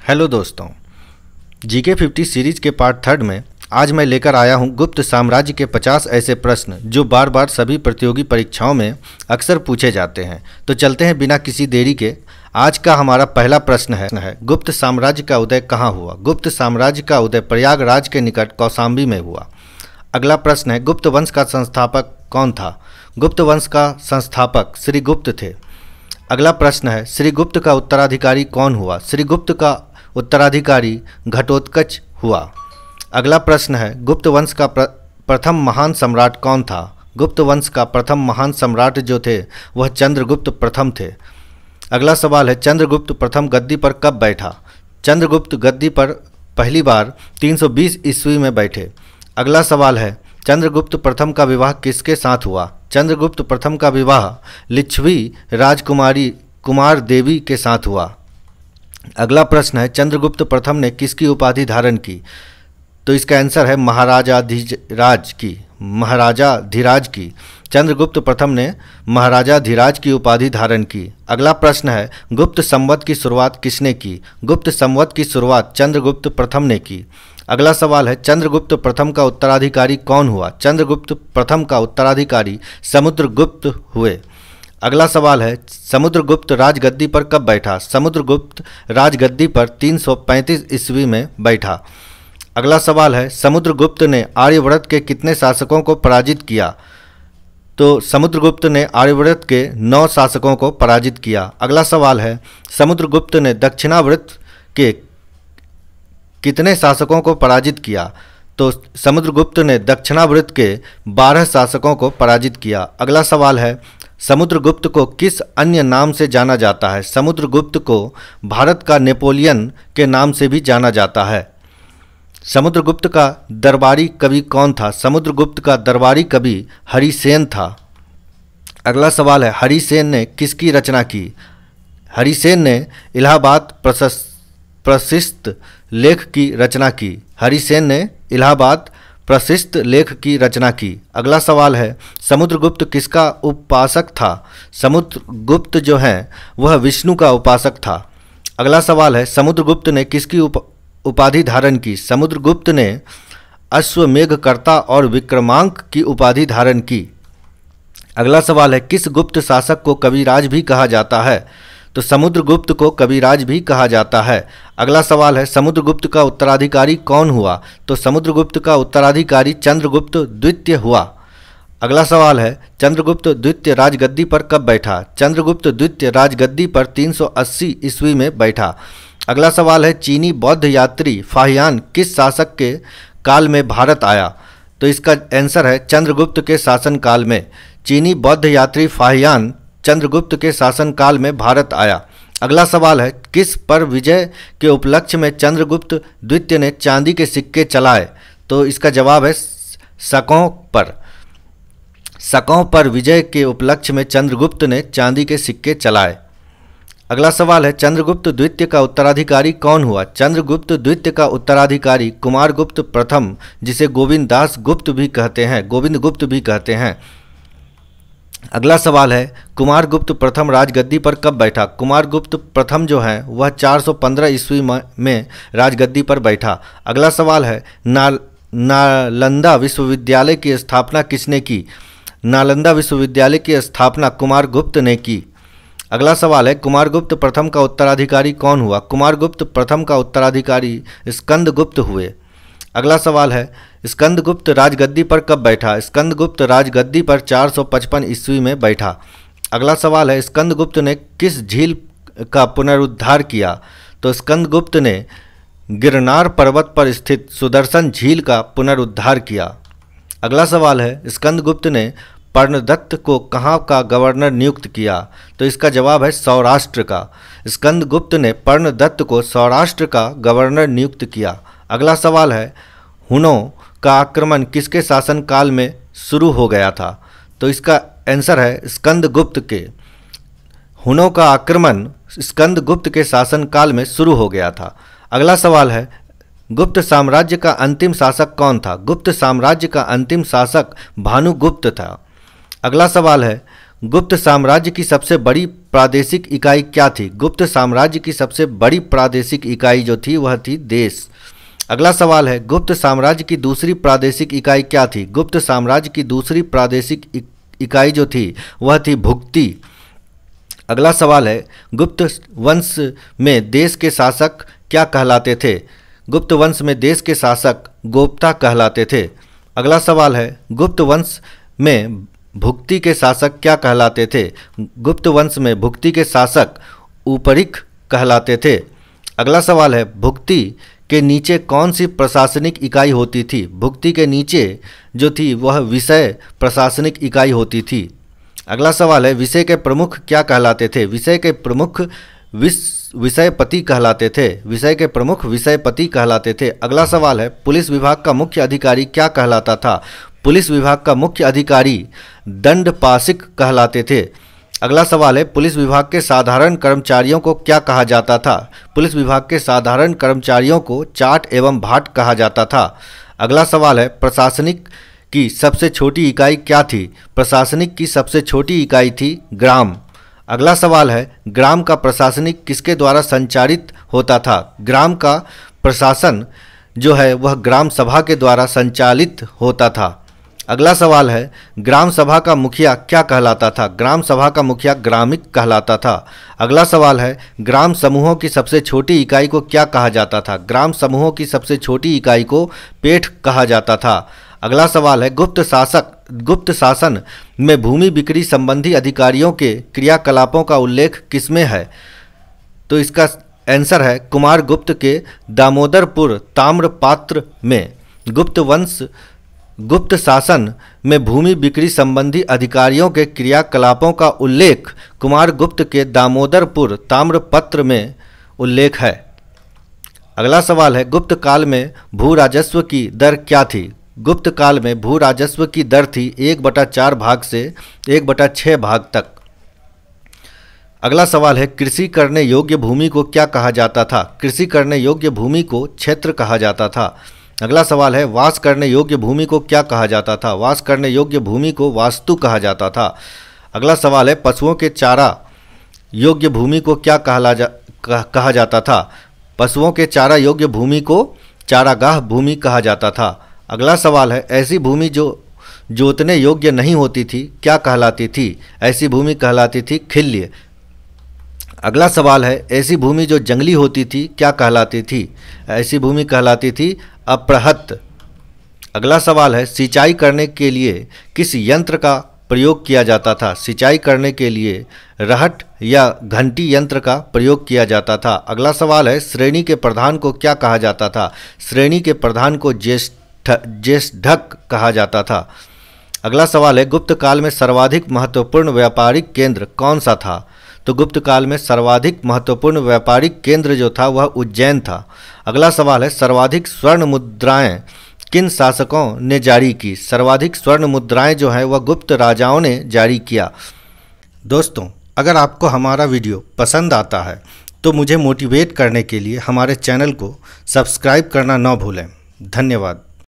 Hello दोस्तों, GK 50 series के part 3 में आज मैं लेकर आया हूं गुप्त साम्राज्य के 50 ऐसे प्रश्न जो बार बार सभी प्रतियोगी परीक्षाओं में अक्सर पूछे जाते हैं। तो चलते हैं बिना किसी देरी के। आज का हमारा पहला प्रश्न है गुप्त साम्राज्य का उदय कहाँ हुआ। गुप्त साम्राज्य का उदय प्रयागराज के निकट कौशाम्बी में हुआ। अगला प्रश्न है गुप्त वंश का संस्थापक कौन था। गुप्त वंश का संस्थापक श्रीगुप्त थे। अगला प्रश्न है श्रीगुप्त का उत्तराधिकारी कौन हुआ। श्रीगुप्त का उत्तराधिकारी घटोत्कच हुआ। अगला प्रश्न है गुप्त वंश का प्रथम महान सम्राट कौन था। गुप्त वंश का प्रथम महान सम्राट जो थे वह चंद्रगुप्त प्रथम थे। अगला सवाल है चंद्रगुप्त प्रथम गद्दी पर कब बैठा। चंद्रगुप्त गद्दी पर पहली बार 320 ईस्वी में बैठे। अगला सवाल है चंद्रगुप्त प्रथम का विवाह किसके साथ हुआ। चंद्रगुप्त प्रथम का विवाह लिच्छवी राजकुमारी कुमार देवी के साथ हुआ। अगला प्रश्न है चंद्रगुप्त प्रथम ने किसकी उपाधि धारण की। तो इसका आंसर है महाराजाधिराज की। चंद्रगुप्त प्रथम ने महाराजाधिराज की उपाधि धारण की। अगला प्रश्न है गुप्त संवत की शुरुआत किसने की। गुप्त संवत की शुरुआत चंद्रगुप्त प्रथम ने की। अगला सवाल है चंद्रगुप्त प्रथम का उत्तराधिकारी कौन हुआ। चंद्रगुप्त प्रथम का उत्तराधिकारी समुद्रगुप्त हुए। अगला सवाल है समुद्रगुप्त राजगद्दी पर कब बैठा। समुद्रगुप्त राजगद्दी पर 335 ईस्वी में बैठा। अगला सवाल है समुद्रगुप्त ने आर्यव्रत के कितने शासकों को पराजित किया। तो समुद्रगुप्त ने आर्यव्रत के 9 शासकों को पराजित किया। अगला सवाल है समुद्रगुप्त ने दक्षिणाव्रत के कितने शासकों को पराजित किया। तो समुद्रगुप्त ने दक्षिणाव्रत के 12 शासकों को पराजित किया। अगला सवाल है समुद्रगुप्त को किस अन्य नाम से जाना जाता है। समुद्रगुप्त को भारत का नेपोलियन के नाम से भी जाना जाता है। समुद्रगुप्त का दरबारी कवि कौन था। समुद्रगुप्त का दरबारी कवि हरिसेन था। अगला सवाल है हरिसेन ने किसकी रचना की। हरिसेन ने इलाहाबाद प्रशिस्त लेख की रचना की। हरिसेन ने इलाहाबाद प्रशिस्त लेख की रचना की। अगला सवाल है समुद्रगुप्त किसका उपासक था। समुद्रगुप्त जो है वह विष्णु का उपासक था। अगला सवाल है समुद्रगुप्त ने किसकी उपाधि धारण की। समुद्रगुप्त ने अश्वमेघकर्ता और विक्रमांक की उपाधि धारण की। अगला सवाल है किस गुप्त शासक को कविराज भी कहा जाता है। तो समुद्रगुप्त को कविराज भी कहा जाता है। अगला सवाल है समुद्रगुप्त का उत्तराधिकारी कौन हुआ। तो समुद्रगुप्त का उत्तराधिकारी चंद्रगुप्त द्वितीय हुआ। अगला सवाल है चंद्रगुप्त द्वितीय राजगद्दी पर कब बैठा। चंद्रगुप्त द्वितीय राजगद्दी पर 380 ईस्वी में बैठा। अगला सवाल है चीनी बौद्ध यात्री फाहियान किस शासक के काल में भारत आया। तो इसका आंसर है चंद्रगुप्त के शासनकाल में। चीनी बौद्ध यात्री फाहियान चंद्रगुप्त के शासनकाल में भारत आया। अगला सवाल है किस पर विजय के उपलक्ष्य में चंद्रगुप्त द्वितीय ने चांदी के सिक्के चलाए। तो इसका जवाब है शकों पर। शकों पर विजय के उपलक्ष्य में चंद्रगुप्त ने चांदी के सिक्के चलाए। अगला सवाल है चंद्रगुप्त द्वितीय का उत्तराधिकारी कौन हुआ। चंद्रगुप्त द्वितीय का उत्तराधिकारी कुमारगुप्त प्रथम जिसे गोविंद गुप्त भी कहते हैं। अगला सवाल है कुमारगुप्त प्रथम राजगद्दी पर कब बैठा। कुमारगुप्त प्रथम जो है वह 415 ईस्वी में राजगद्दी पर बैठा। अगला सवाल है नालंदा विश्वविद्यालय की स्थापना किसने की। नालंदा विश्वविद्यालय की स्थापना कुमारगुप्त ने की। अगला सवाल है कुमारगुप्त प्रथम का उत्तराधिकारी कौन हुआ। कुमारगुप्त प्रथम का उत्तराधिकारी स्कंदगुप्त हुए। अगला सवाल है स्कंदगुप्त राजगद्दी पर कब बैठा। स्कंदगुप्त राजगद्दी पर 455 ईस्वी में बैठा। अगला सवाल है स्कंदगुप्त ने किस झील का पुनरुद्धार किया। तो स्कंदगुप्त ने गिरनार पर्वत पर स्थित सुदर्शन झील का पुनरुद्धार किया। अगला सवाल है स्कंदगुप्त ने पर्णदत्त को कहाँ का गवर्नर नियुक्त किया। तो इसका जवाब है सौराष्ट्र का। स्कंदगुप्त ने पर्णदत्त को सौराष्ट्र का गवर्नर नियुक्त किया। अगला सवाल है हुनों का आक्रमण किसके शासनकाल में शुरू हो गया था। तो इसका आंसर है स्कंदगुप्त के। हुनों का आक्रमण स्कंदगुप्त के शासनकाल में शुरू हो गया था। अगला सवाल है गुप्त साम्राज्य का अंतिम शासक कौन था। गुप्त साम्राज्य का अंतिम शासक भानुगुप्त था। अगला सवाल है गुप्त साम्राज्य की सबसे बड़ी प्रादेशिक इकाई क्या थी? गुप्त साम्राज्य की सबसे बड़ी प्रादेशिक इकाई जो थी वह थी देश। अगला सवाल है, गुप्त साम्राज्य की दूसरी प्रादेशिक इकाई क्या थी? गुप्त साम्राज्य की दूसरी प्रादेशिक इकाई जो थी वह थी भुक्ति। अगला सवाल है, गुप्त वंश में देश के शासक क्या कहलाते थे? गुप्त वंश में देश के शासक गोप्ता कहलाते थे। अगला सवाल है, गुप्त वंश में भुक्ति के शासक क्या कहलाते थे? गुप्त वंश में भुक्ति के शासक उपरिक कहलाते थे। अगला सवाल है, भुक्ति के नीचे कौन सी प्रशासनिक इकाई होती थी? भुक्ति के नीचे जो थी वह विषय प्रशासनिक इकाई होती थी। अगला सवाल है, विषय के प्रमुख क्या कहलाते थे? विषय के प्रमुख विषयपति कहलाते थे। विषय के प्रमुख विषयपति कहलाते थे। अगला सवाल है, पुलिस विभाग का मुख्य अधिकारी क्या कहलाता था? पुलिस विभाग का मुख्य अधिकारी दंडपाशिक कहलाते थे। अगला सवाल है, पुलिस विभाग के साधारण कर्मचारियों को क्या कहा जाता था? पुलिस विभाग के साधारण कर्मचारियों को चाट एवं भाट कहा जाता था। अगला सवाल है, प्रशासनिक की सबसे छोटी इकाई क्या थी? प्रशासनिक की सबसे छोटी इकाई थी ग्राम। अगला सवाल है, ग्राम का प्रशासनिक किसके द्वारा संचालित होता था? ग्राम का प्रशासन जो है वह ग्राम सभा के द्वारा संचालित होता था। अगला सवाल है, ग्राम सभा का मुखिया क्या कहलाता था? ग्राम सभा का मुखिया ग्रामिक कहलाता था। अगला सवाल है, ग्राम समूहों की सबसे छोटी इकाई को क्या कहा जाता था? ग्राम समूहों की सबसे छोटी इकाई को पेठ कहा जाता था। अगला सवाल है, गुप्त शासन में भूमि बिक्री संबंधी अधिकारियों के क्रियाकलापों का उल्लेख किसमें है? तो इसका आंसर है कुमार गुप्त के दामोदरपुर ताम्रपात्र में। गुप्त शासन में भूमि बिक्री संबंधी अधिकारियों के क्रियाकलापों का उल्लेख कुमार गुप्त के दामोदरपुर ताम्रपत्र में उल्लेख है। अगला सवाल है, गुप्त काल में भू राजस्व की दर क्या थी? गुप्त काल में भू राजस्व की दर थी 1/4 भाग से 1/6 भाग तक। अगला सवाल है, कृषि करने योग्य भूमि को क्या कहा जाता था? कृषि करने योग्य भूमि को क्षेत्र कहा जाता था। अगला सवाल है, वास करने योग्य भूमि को क्या कहा जाता था? वास करने योग्य भूमि को वास्तु कहा जाता था। अगला सवाल है, पशुओं के चारा योग्य भूमि को क्या कहा जाता था? पशुओं के चारा योग्य भूमि को चारागाह भूमि कहा जाता था। अगला सवाल है, ऐसी भूमि जो जोतने योग्य नहीं होती थी क्या कहलाती थी? ऐसी भूमि कहलाती थी खिल्य। अगला सवाल है, ऐसी भूमि जो जंगली होती थी क्या कहलाती थी? ऐसी भूमि कहलाती थी अप्रहत। अगला सवाल है, सिंचाई करने के लिए किस यंत्र का प्रयोग किया जाता था? सिंचाई करने के लिए रहट या घंटी यंत्र का प्रयोग किया जाता था। अगला सवाल है, श्रेणी के प्रधान को क्या कहा जाता था? श्रेणी के प्रधान को ज्येष्ठक कहा जाता था। अगला सवाल है, गुप्त काल में सर्वाधिक महत्वपूर्ण व्यापारिक केंद्र कौन सा था? तो गुप्त काल में सर्वाधिक महत्वपूर्ण व्यापारिक केंद्र जो था वह उज्जैन था। अगला सवाल है, सर्वाधिक स्वर्ण मुद्राएं किन शासकों ने जारी की? सर्वाधिक स्वर्ण मुद्राएं जो है वह गुप्त राजाओं ने जारी किया। दोस्तों, अगर आपको हमारा वीडियो पसंद आता है तो मुझे मोटिवेट करने के लिए हमारे चैनल को सब्सक्राइब करना न भूलें। धन्यवाद।